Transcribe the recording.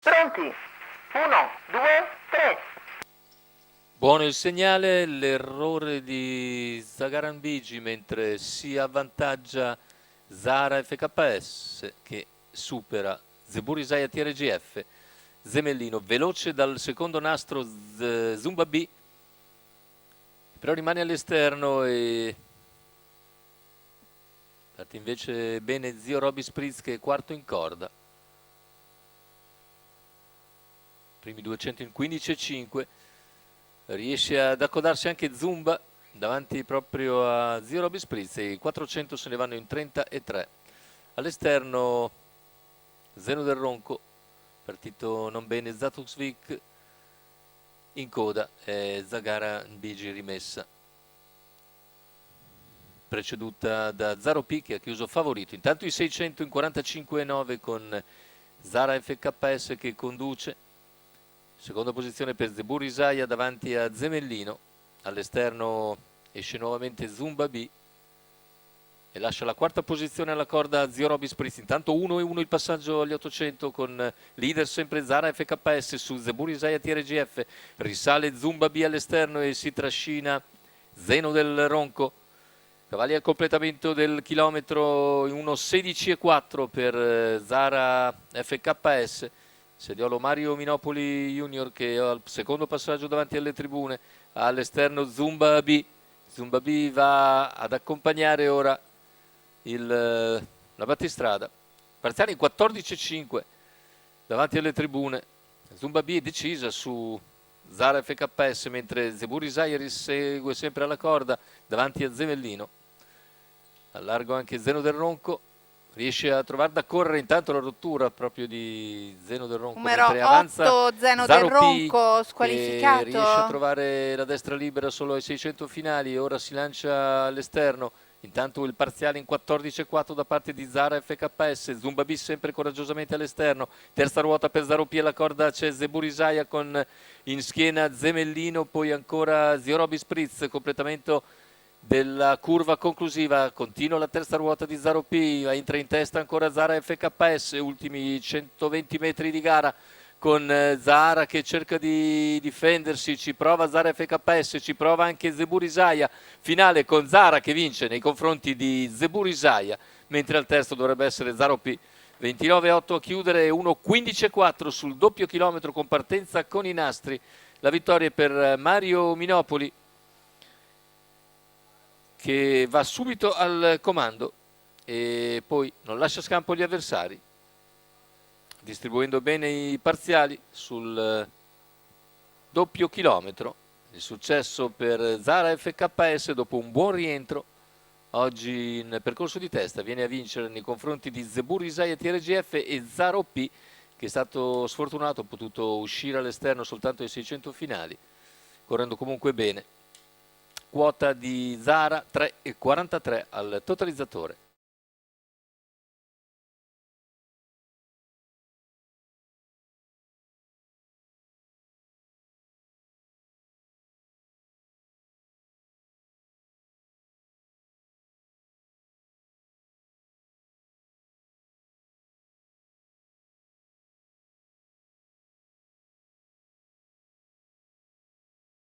Pronti? 1, 2, 3. Buono il segnale, l'errore di Zagaran Bigi mentre si avvantaggia Zara FKS che supera Zeburisaya TRGF. Zemellino veloce dal secondo nastro Zumba B, però rimane all'esterno e parte invece bene zio Roby Spritz che è quarto in corda. Primi 200 in 15,5. Riesce ad accodarsi anche Zumba davanti proprio a zio Roby Spritz e i 400 se ne vanno in 33. All'esterno Zeno del Ronco, partito non bene Zatuxvik in coda e Zagara Bigi rimessa, preceduta da Zaro P che ha chiuso favorito. Intanto i 600 in 45,9 con Zara FKS che conduce. Seconda posizione per Zeburisaya davanti a Zemellino. All'esterno esce nuovamente Zumba B e lascia la quarta posizione alla corda a zio Roby Spritz. Intanto 1-1 il passaggio agli 800 con leader sempre Zara FKS su Zeburisaya TRGF. Risale Zumba B all'esterno e si trascina Zeno del Ronco. Cavalli al completamento del chilometro in 1:16,4 per Zara FKS. Sediolo Mario Minopoli Junior che al secondo passaggio davanti alle tribune. All'esterno Zumba B. Zumba B va ad accompagnare ora la battistrada. Parziale in 14,5 davanti alle tribune. Zumba B è decisa su Zara FKS mentre Zeburisaya risegue sempre alla corda davanti a Zemellino. Al largo anche Zeno del Ronco. Riesce a trovare da correre intanto la rottura proprio di Zeno del Ronco Numero mentre avanza 8 Zeno del Zaro P Ronco che squalificato. riesce a trovare la destra libera solo ai 600 finali e ora si lancia all'esterno. Intanto il parziale in 14,4 da parte di Zara FKS. Zumba B sempre coraggiosamente all'esterno. Terza ruota per Zaro P alla corda c'è Zeburisaya con in schiena Zemellino, poi ancora zio Roby Spritz, completamento della curva conclusiva. Continua la terza ruota di Zaro P, entra in testa ancora Zara FKS, ultimi 120 metri di gara con Zara che cerca di difendersi, ci prova Zara FKS, ci prova anche Zeburisaya, finale con Zara che vince nei confronti di Zeburisaya, mentre al terzo dovrebbe essere Zaro P. 29,8 a chiudere e 1,15,4 sul doppio chilometro con partenza con i nastri. La vittoria è per Mario Minopoli che va subito al comando e poi non lascia scampo agli avversari, distribuendo bene i parziali sul doppio chilometro. Il successo per Zara FKS dopo un buon rientro oggi in percorso di testa, viene a vincere nei confronti di Zeburisaya TRGF e Zaro P che è stato sfortunato, ha potuto uscire all'esterno soltanto ai 600 finali, correndo comunque bene. Quota di Zara 3,43 al totalizzatore.